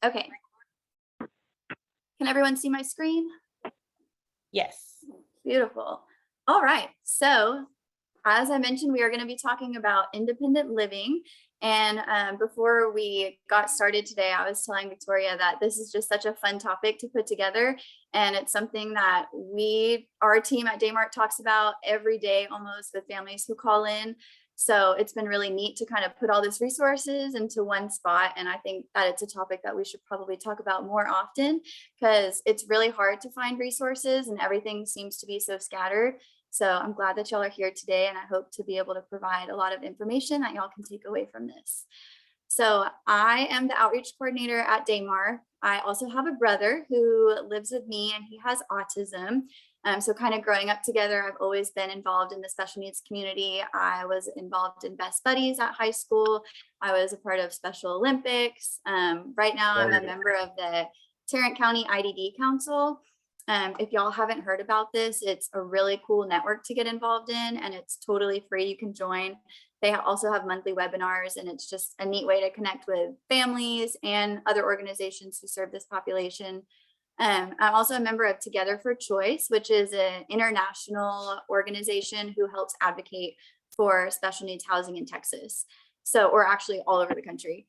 Okay, can everyone see my screen? Yes. Beautiful. All right, so as I mentioned, we are going to be talking about independent living. And before we got started today, I was telling Victoria that this is just such a fun topic to put together. And it's something that our team at Daymark talks about every day almost with families who call in. So it's been really neat to kind of put all these resources into one spot. And I think that it's a topic that we should probably talk about more often because it's really hard to find resources and everything seems to be so scattered. So I'm glad that y'all are here today, and I hope to be able to provide a lot of information that y'all can take away from this. So I am the outreach coordinator at Daymar. I also have a brother who lives with me and he has autism. So kind of growing up together, I've always been involved in the special needs community. I was involved in Best Buddies at high school. I was a part of Special Olympics. Right now I'm a member of the Tarrant County IDD Council. If y'all haven't heard about this, it's a really cool network to get involved in and it's totally free. You can join. They also have monthly webinars and it's just a neat way to connect with families and other organizations who serve this population. I'm also a member of Together for Choice, which is an international organization who helps advocate for special needs housing in Texas. So, or actually all over the country.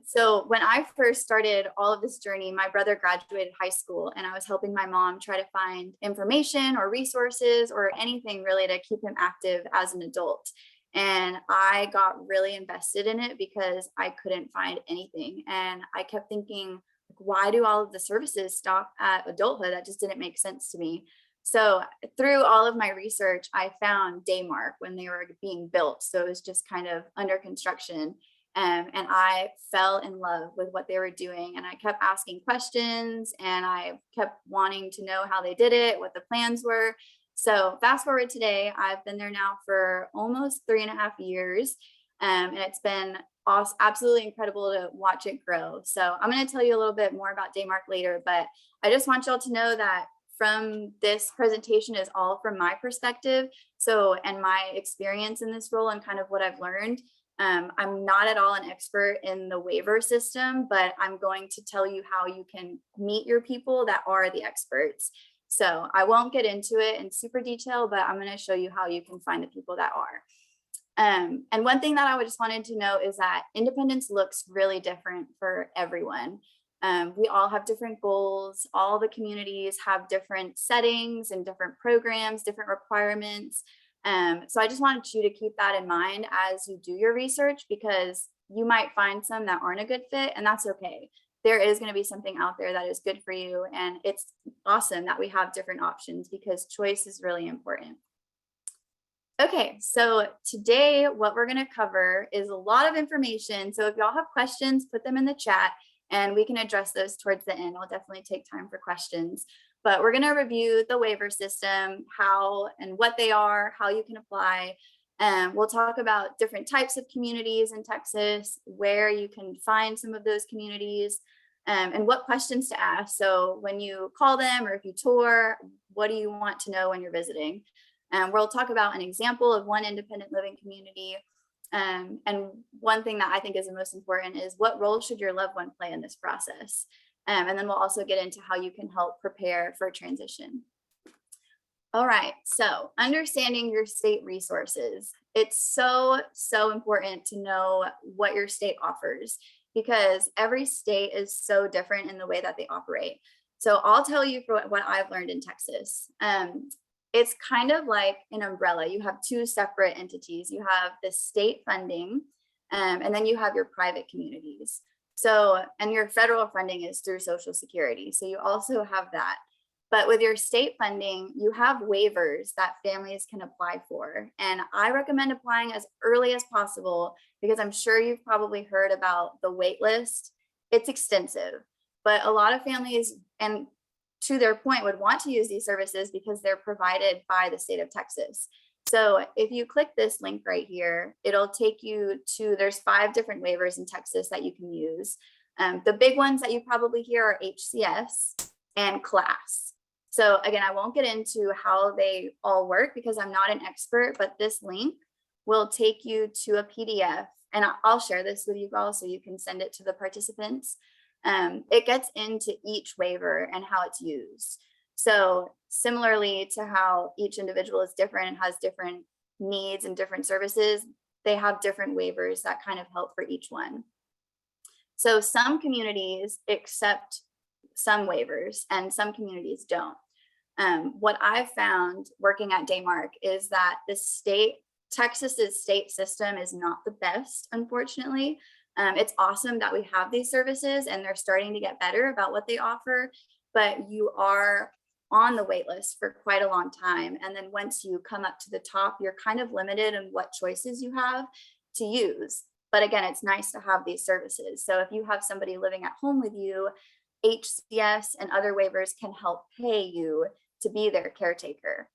So when I first started all of this journey, my brother graduated high school and I was helping my mom try to find information or resources or anything really to keep him active as an adult. And I got really invested in it because I couldn't find anything. And I kept thinking, why do all of the services stop at adulthood? That just didn't make sense to me. So through all of my research, I found Daymark when they were being built. So it was just kind of under construction. And I fell in love with what they were doing. And I kept asking questions and I kept wanting to know how they did it, what the plans were. So fast forward today, I've been there now for almost 3.5 years. And it's been absolutely incredible to watch it grow. So I'm going to tell you a little bit more about Daymark later, but I just want y'all to know that from this presentation is all from my perspective. So, and my experience in this role and kind of what I've learned. I'm not at all an expert in the waiver system, but I'm going to tell you how you can meet your people that are the experts. So I won't get into it in super detail, but I'm going to show you how you can find the people that are. And one thing that I just wanted to know is that independence looks really different for everyone. We all have different goals. All the communities have different settings and different programs, different requirements. So I just wanted you to keep that in mind as you do your research, because you might find some that aren't a good fit, and that's okay. There is going to be something out there that is good for you. And it's awesome that we have different options because choice is really important. Okay, so today what we're going to cover is a lot of information. So if y'all have questions, put them in the chat and we can address those towards the end. I'll definitely take time for questions. But we're going to review the waiver system, how and what they are, how you can apply. We'll talk about different types of communities in Texas, where you can find some of those communities, and what questions to ask. So when you call them or if you tour, what do you want to know when you're visiting? We'll talk about an example of one independent living community. And one thing that I think is the most important is what role should your loved one play in this process? And then we'll also get into how you can help prepare for transition. All right, so understanding your state resources. It's so important to know what your state offers because every state is so different in the way that they operate. So I'll tell you for what I've learned in Texas. It's kind of like an umbrella. You have two separate entities. You have the state funding, and then you have your private communities. So, and your federal funding is through Social Security. So you also have that. But with your state funding, you have waivers that families can apply for. And I recommend applying as early as possible because I'm sure you've probably heard about the wait list. It's extensive, but a lot of families, and to their point, would want to use these services because they're provided by the state of Texas. So if you click this link right here, it'll take you to, there's 5 different waivers in Texas that you can use. The big ones that you probably hear are HCS and CLAS. So again, I won't get into how they all work because I'm not an expert, but this link will take you to a PDF, and I'll share this with you all so you can send it to the participants. It gets into each waiver and how it's used. So similarly to how each individual is different and has different needs and different services, they have different waivers that kind of help for each one. So some communities accept some waivers and some communities don't. What I've found working at Daymark is that Texas's state system is not the best, unfortunately. It's awesome that we have these services and they're starting to get better about what they offer, but you are on the wait list for quite a long time. And then once you come up to the top, you're kind of limited in what choices you have to use. But again, it's nice to have these services. So if you have somebody living at home with you, HCS and other waivers can help pay you to be their caretaker.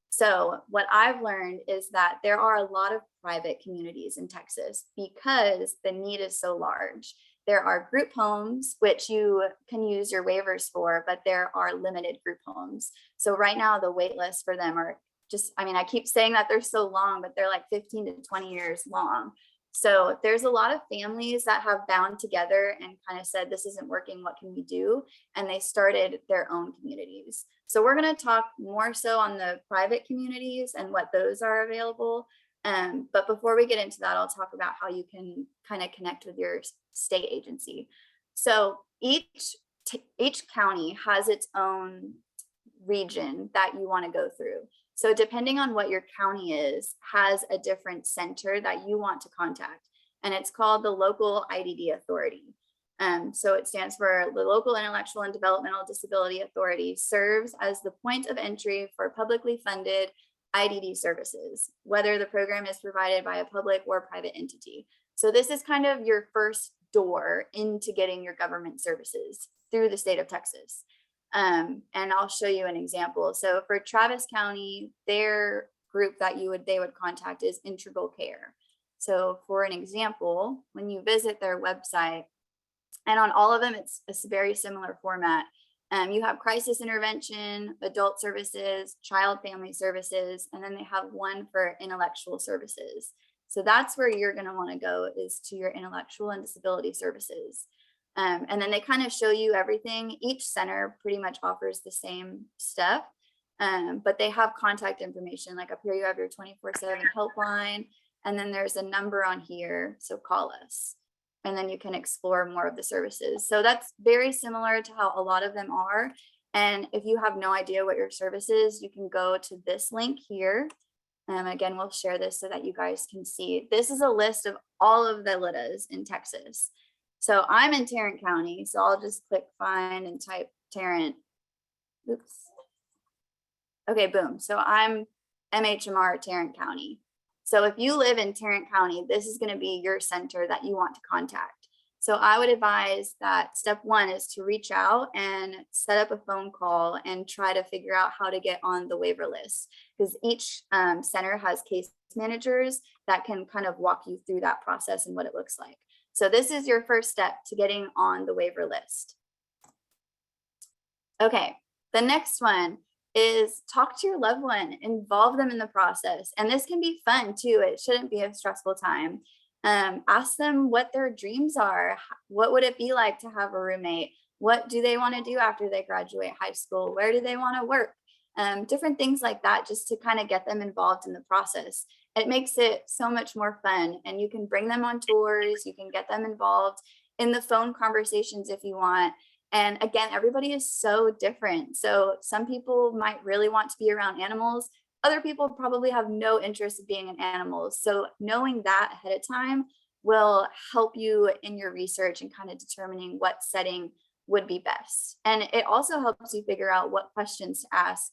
So what I've learned is that there are a lot of private communities in Texas because the need is so large. There are group homes, which you can use your waivers for, but there are limited group homes. So right now the wait lists for them are just, I mean, I keep saying that they're so long, but they're like 15 to 20 years long. So there's a lot of families that have bound together and kind of said, this isn't working, what can we do? And they started their own communities. So we're going to talk more so on the private communities and what those are available. But before we get into that, I'll talk about how you can kind of connect with your state agency. So each county has its own region that you want to go through. So depending on what your county is, has a different center that you want to contact. And it's called the local IDD authority. So it stands for the Local Intellectual and Developmental Disability Authority, serves as the point of entry for publicly funded IDD services, whether the program is provided by a public or private entity. So this is kind of your first door into getting your government services through the state of Texas. And I'll show you an example. So for Travis County, their group that they would contact is Integral Care. So for an example, when you visit their website, and on all of them, it's a very similar format. You have crisis intervention, adult services, child family services, and then they have one for intellectual services. So that's where you're going to want to go, is to your intellectual and disability services. And then they kind of show you everything. Each center pretty much offers the same stuff, but they have contact information. Like up here, you have your 24/7 helpline, and then there's a number on here, so call us. And then you can explore more of the services. So that's very similar to how a lot of them are. And if you have no idea what your service is, you can go to this link here. Again, we'll share this so that you guys can see. This is a list of all of the LIDAs in Texas. So I'm in Tarrant County, so I'll just click find and type Tarrant. Oops. Okay, boom. So I'm MHMR Tarrant County. So if you live in Tarrant County, this is going to be your center that you want to contact. So I would advise that step one is to reach out and set up a phone call and try to figure out how to get on the waiver list, because each center has case managers that can kind of walk you through that process and what it looks like. So this is your first step to getting on the waiver list. Okay, the next one is talk to your loved one, involve them in the process. And this can be fun too. It shouldn't be a stressful time. Ask them what their dreams are. What would it be like to have a roommate? What do they want to do after they graduate high school? Where do they want to work? Different things like that, just to kind of get them involved in the process. It makes it so much more fun, and you can bring them on tours. You can get them involved in the phone conversations if you want. And again, everybody is so different. So some people might really want to be around animals. Other people probably have no interest in being in animals. So knowing that ahead of time will help you in your research and kind of determining what setting would be best. And it also helps you figure out what questions to ask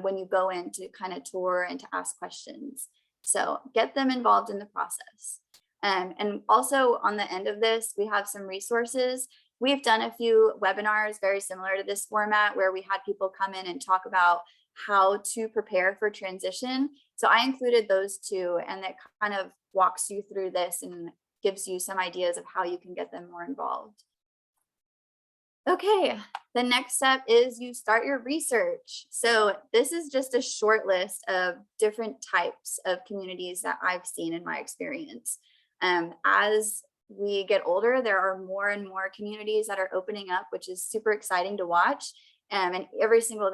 when you go in to kind of tour and to ask questions. So get them involved in the process. And also on the end of this, we have some resources. We've done a few webinars very similar to this format where we had people come in and talk about how to prepare for transition. So I included those two, and that kind of walks you through this and gives you some ideas of how you can get them more involved. Okay, the next step is you start your research. So this is just a short list of different types of communities that I've seen in my experience. As we get older, there are more and more communities that are opening up, which is super exciting to watch. And every single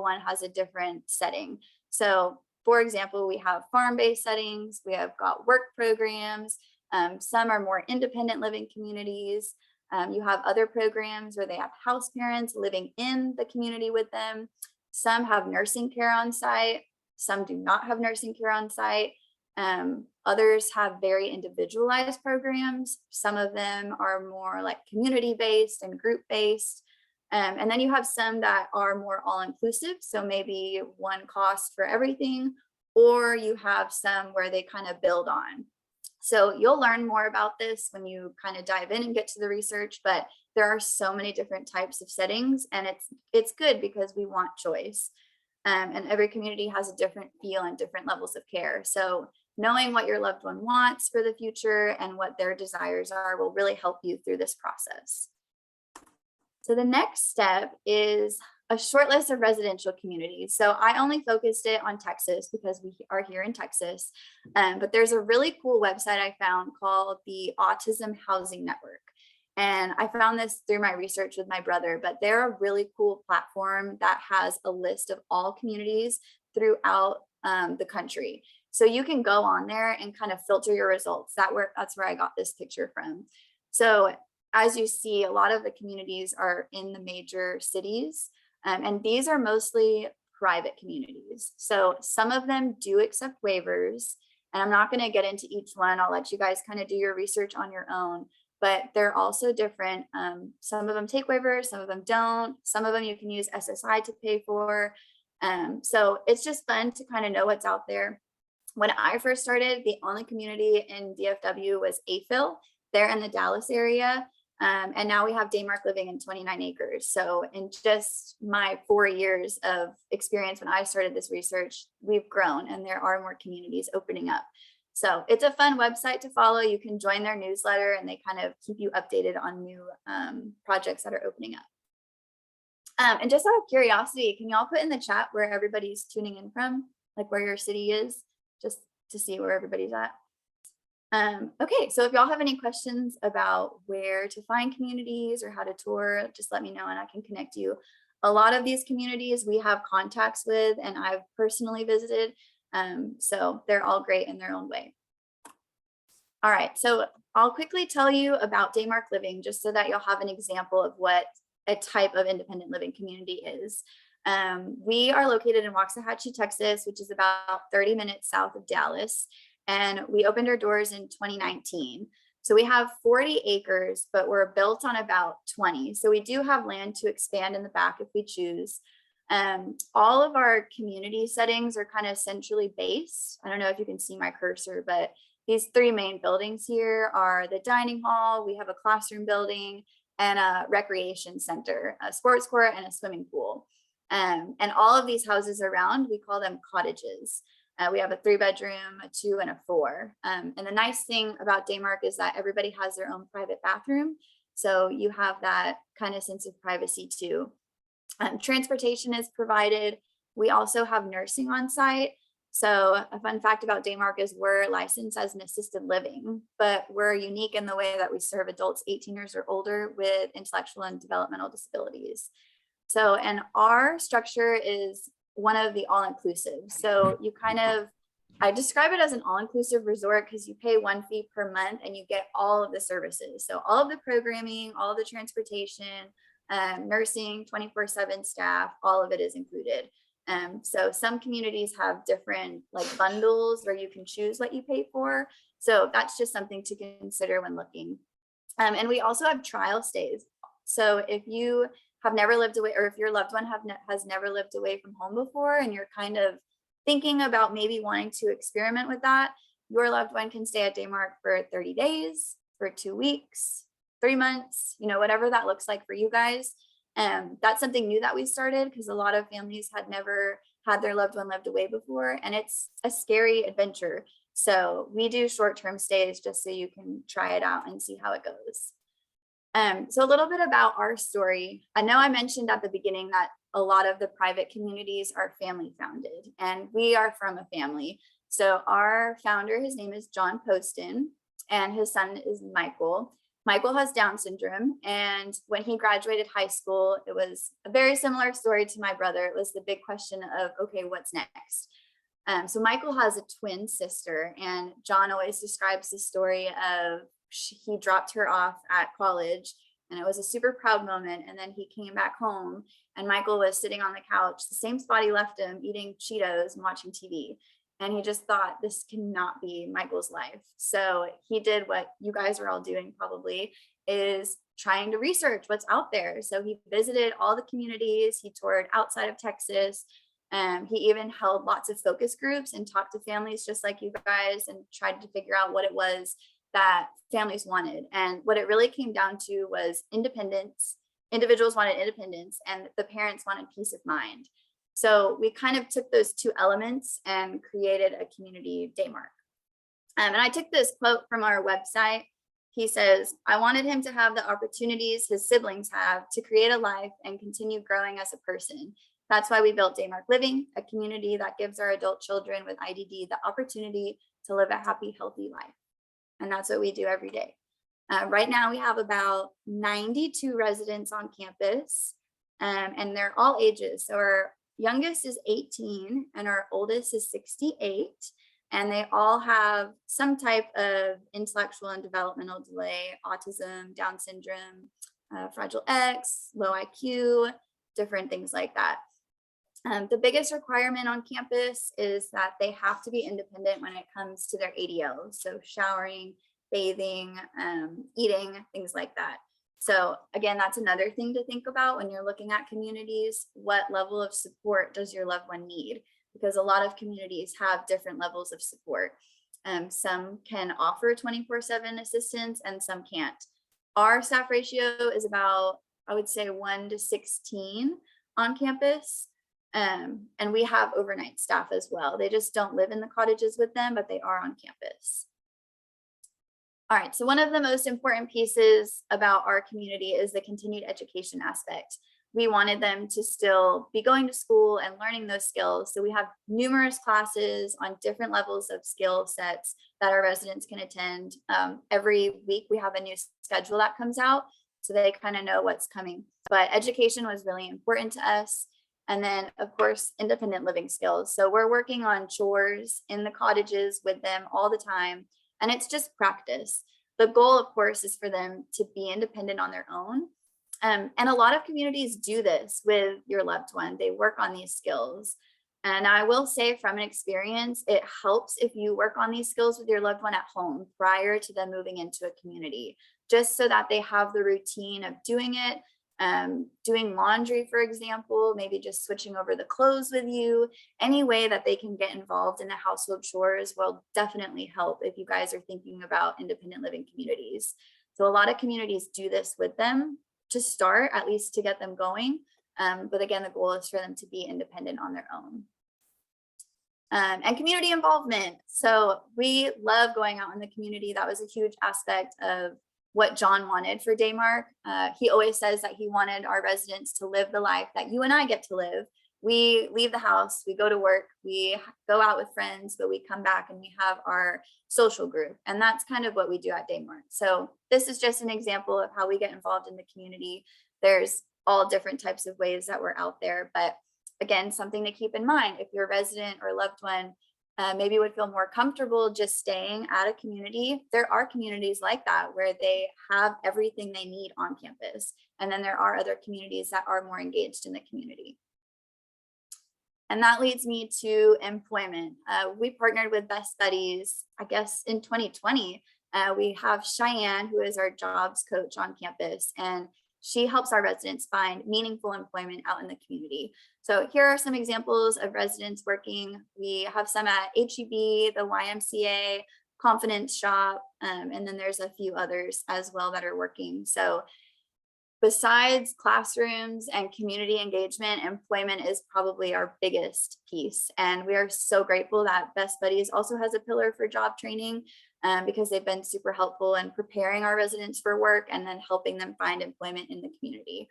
one has a different setting. So for example, we have farm-based settings, we have got work programs, some are more independent living communities. You have other programs where they have house parents living in the community with them. Some have nursing care on site, some do not have nursing care on site. Others have very individualized programs. Some of them are more like community-based and group-based. And then you have some that are more all-inclusive. So maybe one cost for everything, or you have some where they kind of build on. So you'll learn more about this when you kind of dive in and get to the research, but there are so many different types of settings, and it's good because we want choice. And every community has a different feel and different levels of care. So knowing what your loved one wants for the future and what their desires are will really help you through this process. So the next step is a short list of residential communities. So I only focused it on Texas because we are here in Texas, but there's a really cool website I found called the Autism Housing Network. And I found this through my research with my brother, but they're a really cool platform that has a list of all communities throughout the country. So you can go on there and kind of filter your results. That's where I got this picture from. So as you see, a lot of the communities are in the major cities, and these are mostly private communities. So some of them do accept waivers, and I'm not going to get into each one. I'll let you guys kind of do your research on your own, but they're also different. Some of them take waivers, some of them don't. Some of them you can use SSI to pay for. So it's just fun to kind of know what's out there. When I first started, the only community in DFW was AFIL. They're in the Dallas area. And now we have Daymark living in 29 acres. So in just my 4 years of experience when I started this research, we've grown and there are more communities opening up. So it's a fun website to follow. You can join their newsletter and they kind of keep you updated on new projects that are opening up. And just out of curiosity, can y'all put in the chat where everybody's tuning in from, like where your city is, just to see where everybody's at? Okay, so if y'all have any questions about where to find communities or how to tour, just let me know and I can connect you. A lot of these communities we have contacts with and I've personally visited, so they're all great in their own way. All right, so I'll quickly tell you about Daymark Living just so that you'll have an example of what a type of independent living community is. We are located in Waxahachie, Texas, which is about 30 minutes south of Dallas. And we opened our doors in 2019. So we have 40 acres, but we're built on about 20. So we do have land to expand in the back if we choose. All of our community settings are kind of centrally based. I don't know if you can see my cursor, but these three main buildings here are the dining hall, we have a classroom building, and a recreation center, a sports court, and a swimming pool. And all of these houses around, we call them cottages. We have a 3-bedroom, a 2, and a 4. And the nice thing about Daymark is that everybody has their own private bathroom. So you have that kind of sense of privacy too. Transportation is provided. We also have nursing on site. So a fun fact about Daymark is we're licensed as an assisted living, but we're unique in the way that we serve adults 18 years or older with intellectual and developmental disabilities. So, and our structure is one of the all-inclusive. So you I describe it as an all-inclusive resort because you pay one fee per month and you get all of the services. So all of the programming, all of the transportation, nursing, 24/7 staff, all of it is included. So some communities have different like bundles where you can choose what you pay for. So that's just something to consider when looking. And we also have trial stays. So if you have never lived away, or if your loved one has never lived away from home before, and you're kind of thinking about maybe wanting to experiment with that, your loved one can stay at Daymark for 30 days, for 2 weeks, 3 months, whatever that looks like for you guys. That's something new that we started because a lot of families had never had their loved one lived away before, and it's a scary adventure. So we do short-term stays just so you can try it out and see how it goes. So a little bit about our story. I know I mentioned at the beginning that a lot of the private communities are family founded, and we are from a family. So our founder, his name is John Poston. and his son is Michael. Michael has Down syndrome, and when he graduated high school, it was a very similar story to my brother. It was the big question of, okay, what's next? So Michael has a twin sister, and John always describes the story of he dropped her off at college, and it was a super proud moment. And then he came back home, and Michael was sitting on the couch, the same spot he left him, eating Cheetos and watching TV. And he just thought, this cannot be Michael's life. So he did what you guys are all doing probably, is trying to research what's out there. So he visited all the communities, he toured outside of Texas. He even held lots of focus groups and talked to families just like you guys and tried to figure out what it was that families wanted. And what it really came down to was independence. Individuals wanted independence, and the parents wanted peace of mind. So we kind of took those two elements and created a community, Daymark. And I took this quote from our website. He says, I wanted him to have the opportunities his siblings have to create a life and continue growing as a person. That's why we built Daymark Living, a community that gives our adult children with IDD the opportunity to live a happy, healthy life. And that's what we do every day. Right now, we have about 92 residents on campus, and they're all ages. So our youngest is 18 and our oldest is 68. And they all have some type of intellectual and developmental delay, autism, Down syndrome, Fragile X, low IQ, different things like that. The biggest requirement on campus is that they have to be independent when it comes to their ADL. So showering, bathing, eating, things like that. So again, that's another thing to think about when you're looking at communities. What level of support does your loved one need? Because a lot of communities have different levels of support. Some can offer 24/7 assistance and some can't. Our staff ratio is about, I would say, 1 to 16 on campus. And we have overnight staff as well. They just don't live in the cottages with them, but they are on campus. All right, so one of the most important pieces about our community is the continued education aspect. We wanted them to still be going to school and learning those skills. So we have numerous classes on different levels of skill sets that our residents can attend. Every week we have a new schedule that comes out, so they kind of know what's coming. But education was really important to us. And then, of course, independent living skills. So we're working on chores in the cottages with them all the time. And it's just practice. The goal, of course, is for them to be independent on their own. And a lot of communities do this with your loved one. They work on these skills. And I will say from an experience, it helps if you work on these skills with your loved one at home prior to them moving into a community, just so that they have the routine of doing it. Doing laundry, for example, maybe just switching over the clothes with you. Any way that they can get involved in the household chores will definitely help if you guys are thinking about independent living communities. So a lot of communities do this with them to start, at least to get them going. But again, the goal is for them to be independent on their own. And community involvement. So we love going out in the community. That was a huge aspect of what John wanted for Daymark. He always says that he wanted our residents to live the life that you and I get to live. We leave the house, we go to work, we go out with friends, but we come back and we have our social group. And that's kind of what we do at Daymark. So this is just an example of how we get involved in the community. There's all different types of ways that we're out there. But again, something to keep in mind, if your resident or loved one maybe would feel more comfortable just staying at a community. There are communities like that where they have everything they need on campus. And then there are other communities that are more engaged in the community. And that leads me to employment. We partnered with Best Buddies, I guess in 2020. We have Cheyenne, who is our jobs coach on campus, and she helps our residents find meaningful employment out in the community. So here are some examples of residents working. We have some at HEB, the YMCA, Confidence Shop, and then there's a few others as well that are working. So besides classrooms and community engagement, employment is probably our biggest piece. And we are so grateful that Best Buddies also has a pillar for job training, because they've been super helpful in preparing our residents for work and then helping them find employment in the community.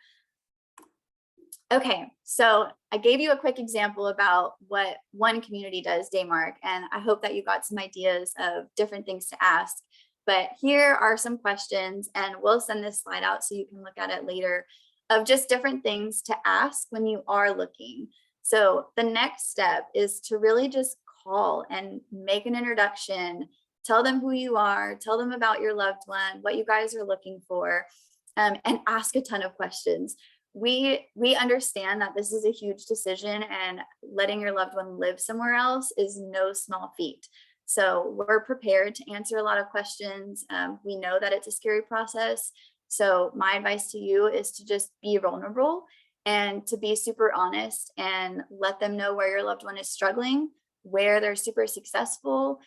Okay, so I gave you a quick example about what one community does, Daymark, and I hope that you got some ideas of different things to ask. But here are some questions, and we'll send this slide out so you can look at it later, of just different things to ask when you are looking. So the next step is to really just call and make an introduction, tell them who you are, tell them about your loved one, what you guys are looking for, and ask a ton of questions. We understand that this is a huge decision, and letting your loved one live somewhere else is no small feat. So we're prepared to answer a lot of questions. We know that it's a scary process. So my advice to you is to just be vulnerable and to be super honest and let them know where your loved one is struggling, where they're super successful,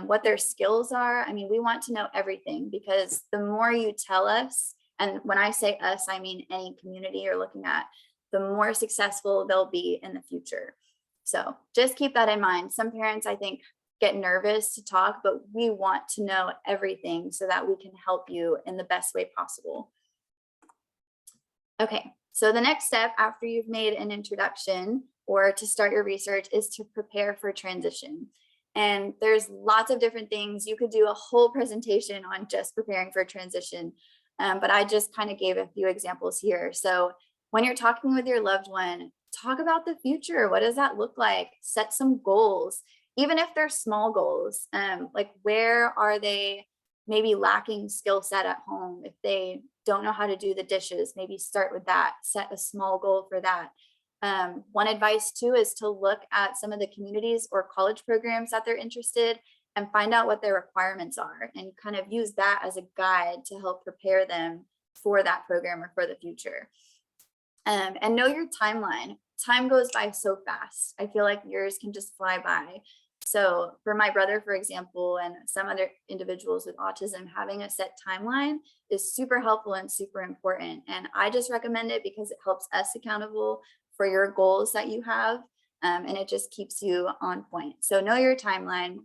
what their skills are. I mean, we want to know everything, because the more you tell us, and when I say us, I mean any community you're looking at, the more successful they'll be in the future. So just keep that in mind. Some parents, I think, get nervous to talk, but we want to know everything so that we can help you in the best way possible. Okay, so the next step after you've made an introduction or to start your research is to prepare for transition. And there's lots of different things. You could do a whole presentation on just preparing for transition, but I just kind of gave a few examples here. So when you're talking with your loved one, talk about the future. What does that look like? Set some goals, even if they're small goals. Like, where are they maybe lacking skill set at home? If they don't know how to do the dishes, maybe start with that, set a small goal for that. One advice too is to look at some of the communities or college programs that they're interested and find out what their requirements are, and kind of use that as a guide to help prepare them for that program or for the future. And know your timeline. Time goes by so fast. I feel like years can just fly by. So for my brother, for example, and some other individuals with autism, having a set timeline is super helpful and super important. And I just recommend it because it helps us accountable for your goals that you have. And it just keeps you on point. So know your timeline,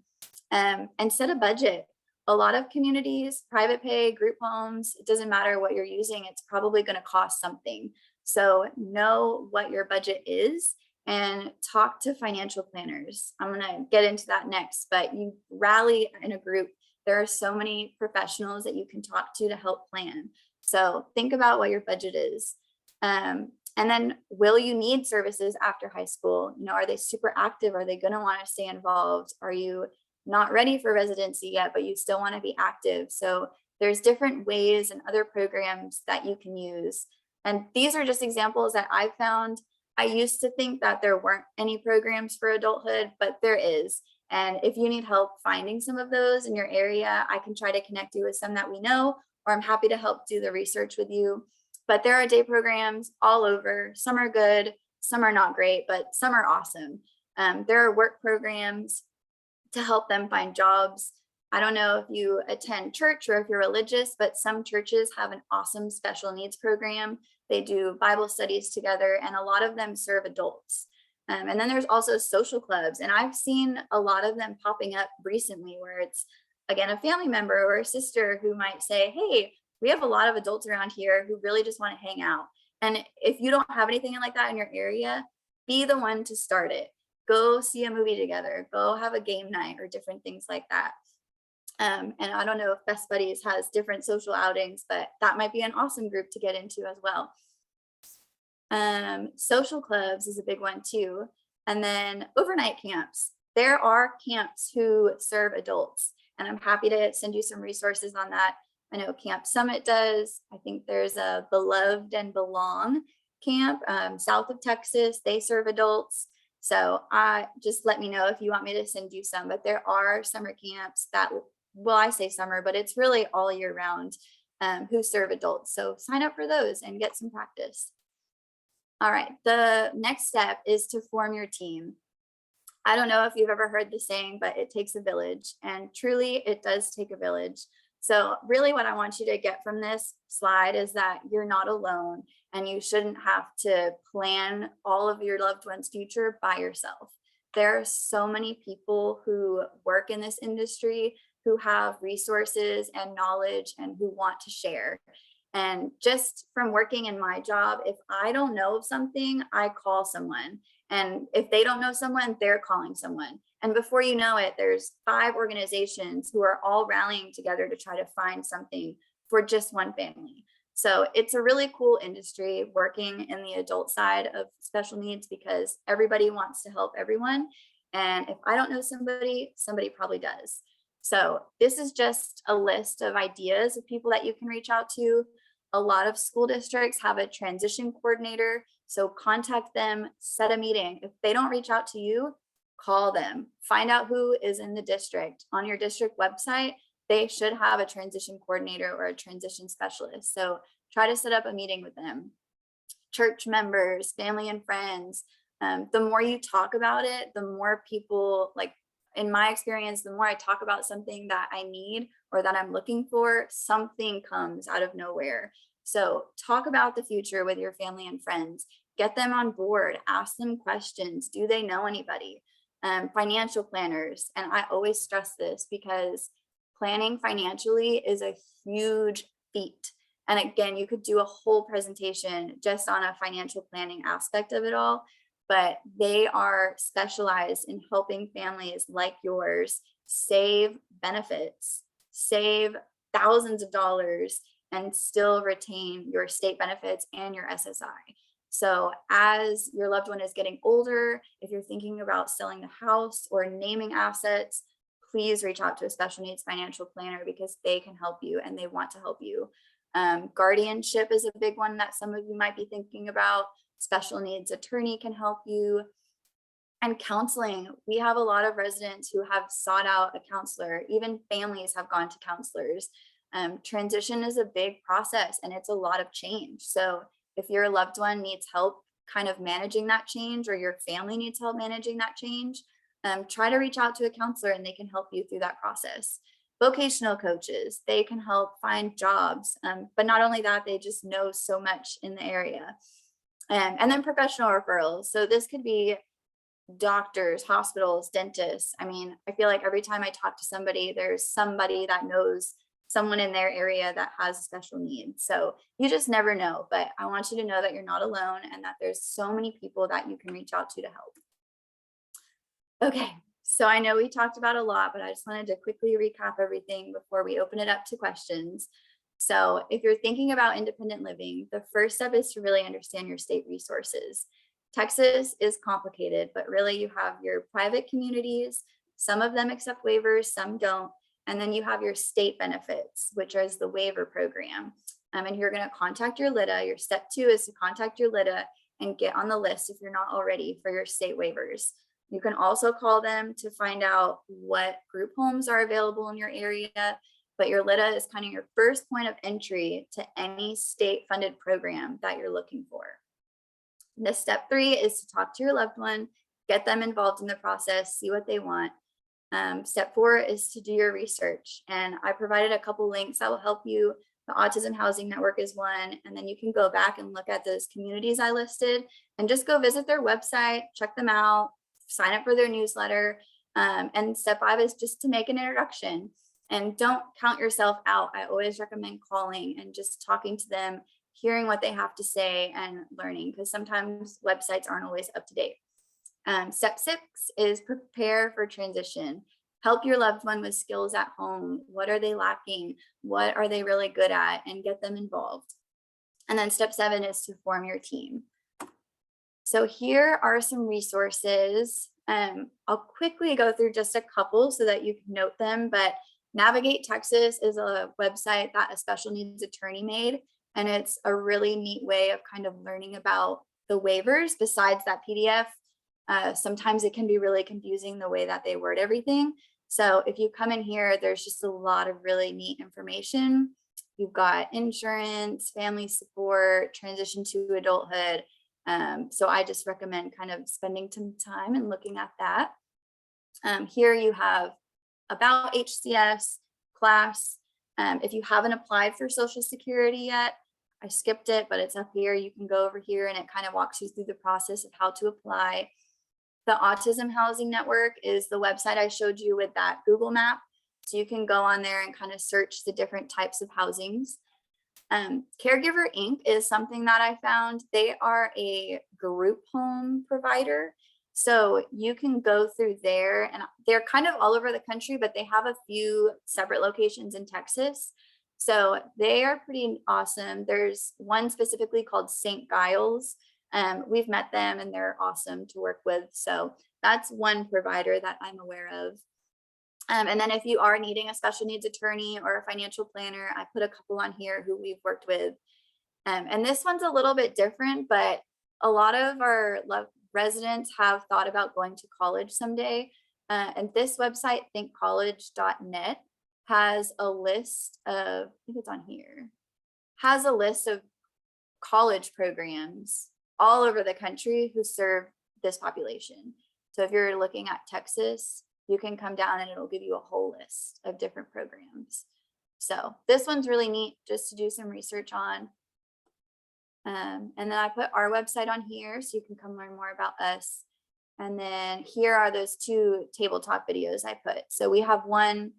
and set a budget. A lot of communities, private pay, group homes, it doesn't matter what you're using, it's probably going to cost something. So know what your budget is and talk to financial planners. I'm going to get into that next, but you rally in a group. There are so many professionals that you can talk to help plan. So think about what your budget is. And then, will you need services after high school? You know, are they super active? Are they going to want to stay involved? Are you not ready for residency yet, but you still want to be active? So there's different ways and other programs that you can use. And these are just examples that I found. I used to think that there weren't any programs for adulthood, but there is. And if you need help finding some of those in your area, I can try to connect you with some that we know, or I'm happy to help do the research with you. But there are day programs all over. Some are good, some are not great, but some are awesome. There are work programs to help them find jobs. I don't know if you attend church or if you're religious, but some churches have an awesome special needs program. They do Bible studies together, and a lot of them serve adults. And then there's also social clubs, and I've seen a lot of them popping up recently where it's, again, a family member or a sister who might say, hey, we have a lot of adults around here who really just want to hang out. And if you don't have anything like that in your area, be the one to start it. Go see a movie together, go have a game night or different things like that. And I don't know if Best Buddies has different social outings, but that might be an awesome group to get into as well. Social clubs is a big one too. And then overnight camps. There are camps who serve adults, and I'm happy to send you some resources on that. I know Camp Summit does. I think there's a Beloved and Belong camp south of Texas. They serve adults. So just let me know if you want me to send you some, but there are summer camps that, well, I say summer, but it's really all year round, who serve adults. So sign up for those and get some practice. All right, the next step is to form your team. I don't know if you've ever heard the saying, but it takes a village, and truly it does take a village. So really what I want you to get from this slide is that you're not alone, and you shouldn't have to plan all of your loved one's future by yourself. There are so many people who work in this industry who have resources and knowledge and who want to share. And just from working in my job, if I don't know of something, I call someone. And if they don't know someone, they're calling someone. And before you know it, there's 5 organizations who are all rallying together to try to find something for just one family. So it's a really cool industry working in the adult side of special needs because everybody wants to help everyone. And if I don't know somebody, somebody probably does. So this is just a list of ideas of people that you can reach out to. A lot of school districts have a transition coordinator. So contact them, set a meeting. If they don't reach out to you, call them, find out who is in the district. On your district website, they should have a transition coordinator or a transition specialist. So try to set up a meeting with them. Church members, family and friends. The more you talk about it, the more people, like in my experience, the more I talk about something that I need or that I'm looking for, something comes out of nowhere. So talk about the future with your family and friends. Get them on board, ask them questions. Do they know anybody? Financial planners. And I always stress this because planning financially is a huge feat. And again, you could do a whole presentation just on a financial planning aspect of it all, but they are specialized in helping families like yours save benefits, save thousands of dollars, and still retain your state benefits and your SSI. So as your loved one is getting older, if you're thinking about selling the house or naming assets, please reach out to a special needs financial planner because they can help you and they want to help you. Guardianship is a big one that some of you might be thinking about. Special needs attorney can help you. And counseling, we have a lot of residents who have sought out a counselor. Even families have gone to counselors. Transition is a big process and it's a lot of change. So if your loved one needs help kind of managing that change or your family needs help managing that change, try to reach out to a counselor and they can help you through that process. Vocational coaches, they can help find jobs, but not only that, they just know so much in the area. And then professional referrals. So this could be doctors, hospitals, dentists. I mean, I feel like every time I talk to somebody, there's somebody that knows someone in their area that has special needs. So you just never know, but I want you to know that you're not alone and that there's so many people that you can reach out to help. Okay, so I know we talked about a lot, but I just wanted to quickly recap everything before we open it up to questions. So if you're thinking about independent living, the first step is to really understand your state resources. Texas is complicated, but really you have your private communities. Some of them accept waivers, some don't. And then you have your state benefits, which is the waiver program. And you're going to contact your LIDA. Your step 2 is to contact your LIDA and get on the list if you're not already for your state waivers. You can also call them to find out what group homes are available in your area, but your LIDA is kind of your first point of entry to any state funded program that you're looking for. The step 3 is to talk to your loved one, get them involved in the process, see what they want. Step 4 is to do your research. And I provided a couple links that will help you. The Autism Housing Network is one, and then you can go back and look at those communities I listed and just go visit their website, check them out, sign up for their newsletter. And step 5 is just to make an introduction and don't count yourself out. I always recommend calling and just talking to them, hearing what they have to say and learning, because sometimes websites aren't always up to date. Step 6 is prepare for transition. Help your loved one with skills at home. What are they lacking? What are they really good at? And get them involved. And then step 7 is to form your team. So here are some resources. I'll quickly go through just a couple so that you can note them, but Navigate Texas is a website that a special needs attorney made. And it's a really neat way of kind of learning about the waivers besides that PDF. Sometimes it can be really confusing the way that they word everything. So if you come in here, there's just a lot of really neat information. You've got insurance, family support, transition to adulthood. So I just recommend kind of spending some time and looking at that. Here you have about HCS, class. If you haven't applied for Social Security yet, I skipped it, but it's up here. You can go over here and it kind of walks you through the process of how to apply. The Autism Housing Network is the website I showed you with that Google map. So you can go on there and kind of search the different types of housings. Caregiver Inc. is something that I found. They are a group home provider. So you can go through there, and they're kind of all over the country, but they have a few separate locations in Texas. So they are pretty awesome. There's one specifically called St. Giles. We've met them and they're awesome to work with. So that's one provider that I'm aware of. And then if you are needing a special needs attorney or a financial planner, I put a couple on here who we've worked with. And this one's a little bit different, but a lot of our residents have thought about going to college someday. And this website, thinkcollege.net, has a list of, I think it's on here, has a list of college programs all over the country who serve this population. So if you're looking at Texas, you can come down and it'll give you a whole list of different programs. So this one's really neat just to do some research on. And then I put our website on here so you can come learn more about us. And then here are those 2 table talk videos I put. So we have one,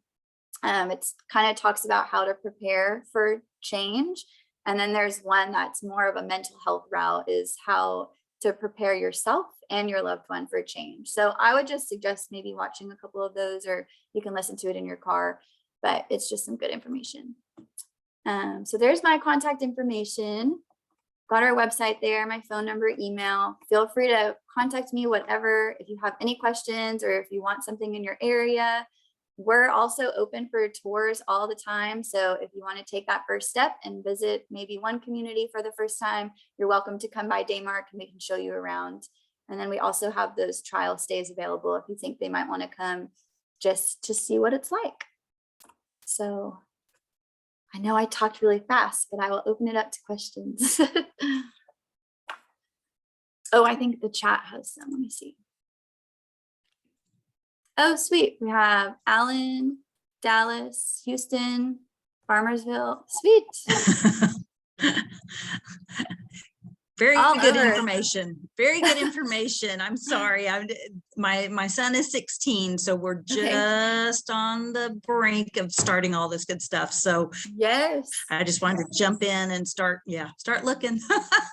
it's kind of talks about how to prepare for change. And then there's one that's more of a mental health route, is how to prepare yourself and your loved one for change. So I would just suggest maybe watching a couple of those, or you can listen to it in your car, but it's just some good information. So there's my contact information. Got our website there, my phone number, email. Feel free to contact me, whatever, if you have any questions or if you want something in your area. We're also open for tours all the time. So if you want to take that first step and visit maybe one community for the first time, you're welcome to come by Daymark and we can show you around. And then we also have those trial stays available if you think they might want to come just to see what it's like. So I know I talked really fast, but I will open it up to questions. Oh, I think the chat has some. Let me see. Oh, sweet. We have Allen, Dallas, Houston, Farmersville. Sweet. Very All good over. information. Very good information. I'm sorry. My son is 16, so we're Okay. just on the brink of starting all this good stuff. So Yes. I just wanted to jump in and start looking.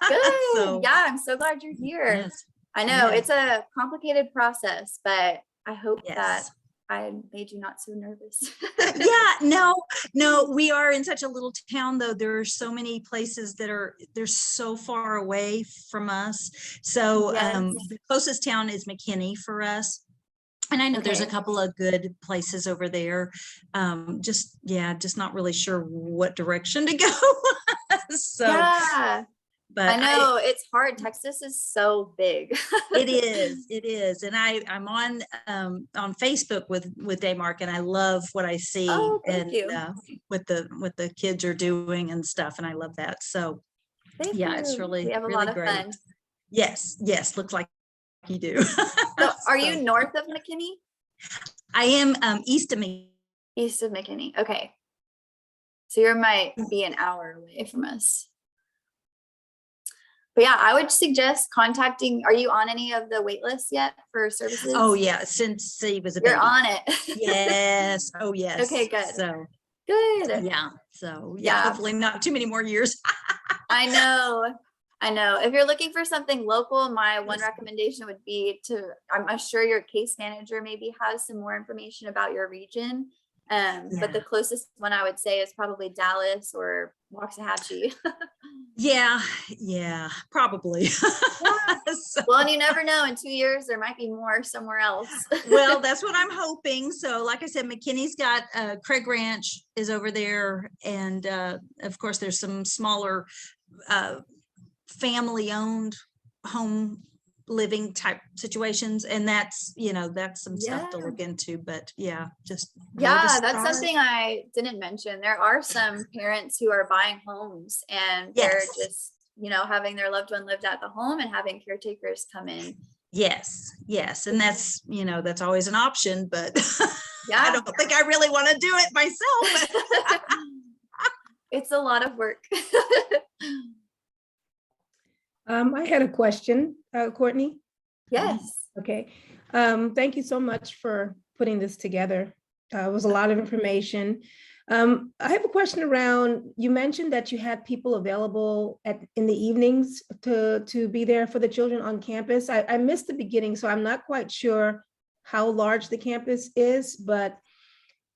Good. So, Yeah, I'm so glad you're here. yes, I know yes. it's a complicated process, but I hope that yes. I made you not so nervous. Yeah, no, we are in such a little town, though. There are so many places they're so far away from us. So Yes. the closest town is McKinney for us. And I know there's a Okay. couple of good places over there. Just not really sure what direction to go. So, Yeah, but I know it's hard. Texas is so big. it is. And I'm on Facebook with Daymark, and I love what I see. Oh, thank and you. what the kids are doing and stuff. And I love that. So Thank yeah, you. it's really, We have a really lot of great. fun. Yes. Looks like you do. So are you north of McKinney? I am east of me. East of McKinney. Okay. So you might be an hour away from us. But yeah, I would suggest contacting, are you on any of the wait lists yet for services? Oh yeah, since he was a You're baby. on it. Yes. Oh yes. Okay, good. So Good. yeah. So Yeah. hopefully not too many more years. I know. If you're looking for something local, my one Yes. recommendation would be I'm sure your case manager maybe has some more information about your region. But the closest one I would say is probably Dallas or Waxahachie. Yeah, probably. So, Well, and you never know, in 2 years, there might be more somewhere else. well, that's what I'm hoping. So like I said, McKinney's got Craig Ranch is over there. And of course, there's some smaller family owned home living type situations. And that's some stuff to Yeah. look into. But yeah, just Yeah, that's something I didn't mention. There are some parents who are buying homes and they're Yes. just, having their loved one lived at the home and having caretakers come in. Yes. And that's always an option, but Yeah. I don't think I really want to do it myself. It's a lot of work. I had a question, Courtney. Yes. Okay. Thank you so much for putting this together. It was a lot of information. I have a question around, you mentioned that you had people available in the evenings to be there for the children on campus. I missed the beginning, so I'm not quite sure how large the campus is, but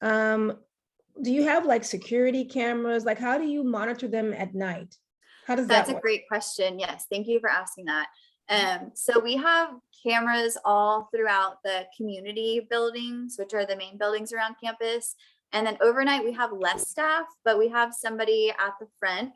do you have like security cameras? Like, how do you monitor them at night? How does that That's a work? great question. Yes, thank you for asking that. So we have cameras all throughout the community buildings, which are the main buildings around campus. And then overnight we have less staff, but we have somebody at the front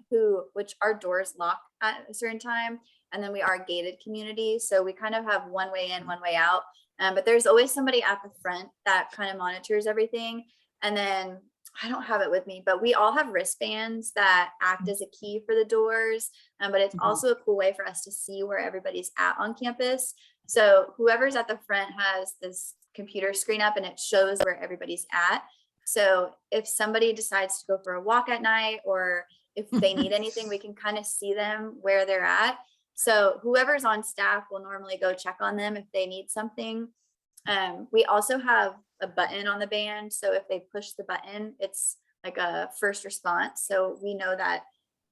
which our doors lock at a certain time. And then we are a gated community. So we kind of have one way in, one way out. But there's always somebody at the front that kind of monitors everything. And then I don't have it with me, but we all have wristbands that act as a key for the doors. But it's also a cool way for us to see where everybody's at on campus. So whoever's at the front has this computer screen up and it shows where everybody's at. So if somebody decides to go for a walk at night, or if they need anything, we can kind of see them where they're at. So whoever's on staff will normally go check on them if they need something. We also have a button on the band. So if they push the button, it's like a first response. So we know that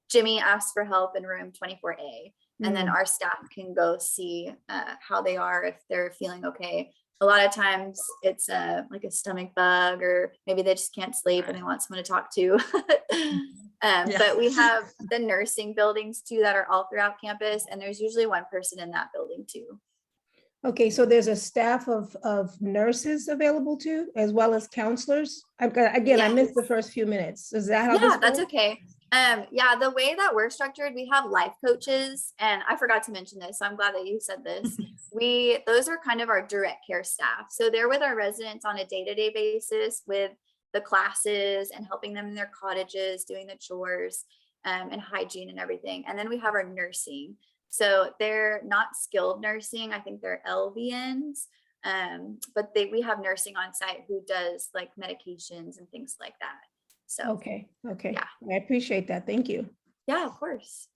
Jimmy asked for help in room 24A, and then our staff can go see how they are, if they're feeling okay. A lot of times it's like a stomach bug, or maybe they just can't sleep and they want someone to talk to. But we have the nursing buildings too that are all throughout campus, and there's usually one person in that building too. Okay, so there's a staff of nurses available too, as well as counselors? Again, I missed the first few minose. Is that how this Yeah, that's works? okay. Yeah, the way that we're structured, we have life coaches, and I forgot to mention this, so I'm glad that you said this. Those are kind of our direct care staff. So they're with our residents on a day-to-day basis with the classes and helping them in their cottages, doing the chores, and hygiene and everything. And then we have our nursing. So they're not skilled nursing. I think they're LVNs. But we have nursing on site who does like medications and things like that. So Okay, yeah. I appreciate that. Thank you. Yeah, of course.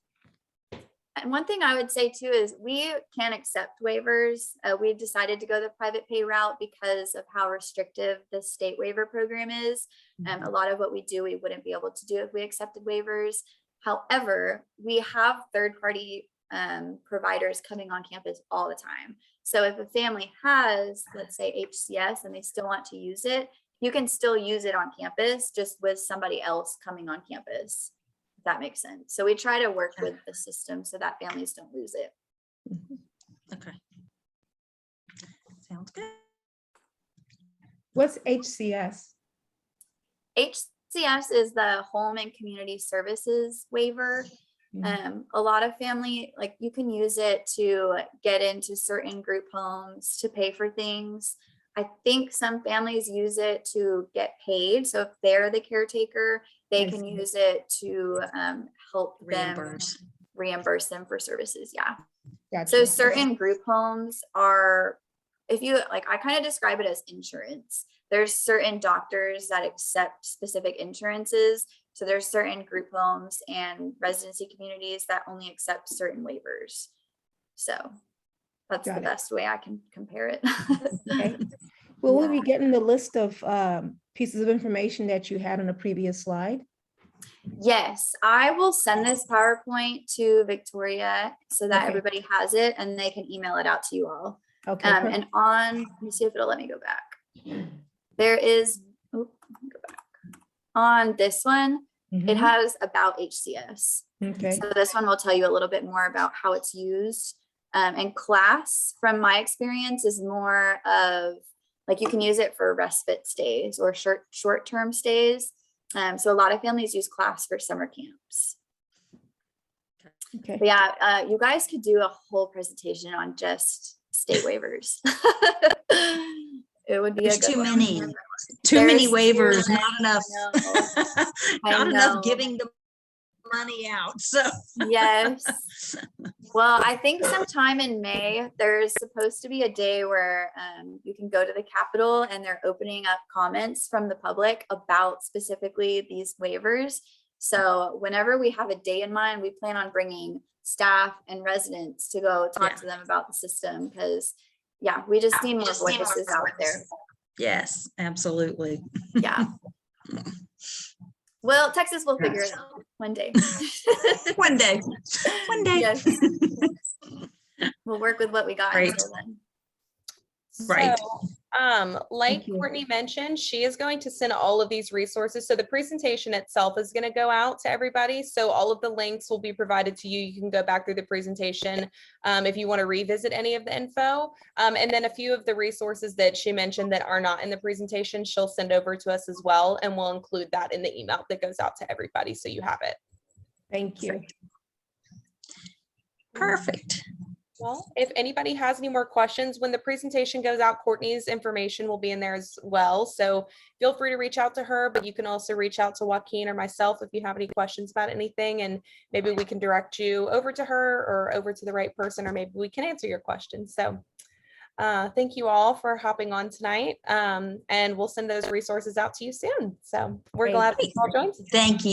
And one thing I would say too is we can accept waivers. We decided to go the private pay route because of how restrictive the state waiver program is. A lot of what we do, we wouldn't be able to do if we accepted waivers. However, we have third-party providers coming on campus all the time. So if a family has, let's say, HCS and they still want to use it, you can still use it on campus, just with somebody else coming on campus, if that makes sense. So we try to work with the system so that families don't lose it. Okay. Sounds good. What's HCS? HCS is the Home and Community Services waiver. A lot of family, like you can use it to get into certain group homes, to pay for things. I think some families use it to get paid. So if they're the caretaker, they can use it to help them reimburse them for services. Yeah. Gotcha. So certain group homes are, if you like, I kind of describe it as insurance. There's certain doctors that accept specific insurances. So there's certain group homes and residency communities that only accept certain waivers. So that's the best way I can compare it. Okay. Will we be getting the list of pieces of information that you had on a previous slide? Yes, I will send this PowerPoint to Victoria so that everybody has it and they can email it out to you all. Okay. And let me see if it'll let me go back. There is, let me go back. On this one, it has about HCS. Okay. So this one will tell you a little bit more about how it's used. And class, from my experience, is more of like you can use it for respite stays or short-term stays. So a lot of families use class for summer camps. Okay. But yeah, you guys could do a whole presentation on just state waivers. It would be There's a good too one. many. Too many There's waivers, too not many, enough. I Not enough know. giving the money out. So Yes. Well, I think sometime in May, there's supposed to be a day where you can go to the Capitol and they're opening up comments from the public about specifically these waivers. So whenever we have a day in mind, we plan on bringing staff and residents to go talk to them about the system, because yeah, we just need more voices out there. Yes, absolutely. Yeah. Well, Texas will figure it out one day. One day, one day. Yes. We'll work with what we got Right. until then. Right. So, like Thank you. Courtney mentioned, she is going to send all of these resources. So the presentation itself is going to go out to everybody. So all of the links will be provided to you. You can go back through the presentation if you want to revisit any of the info. And then a few of the resources that she mentioned that are not in the presentation, she'll send over to us as well. And we'll include that in the email that goes out to everybody. So you have it. Thank you. Perfect. Well, if anybody has any more questions, when the presentation goes out, Courtney's information will be in there as well. So feel free to reach out to her, but you can also reach out to Joaquin or myself if you have any questions about anything, and maybe we can direct you over to her or over to the right person, or maybe we can answer your questions. So thank you all for hopping on tonight, and we'll send those resources out to you soon. So we're Great. glad that you all joined. Thank you.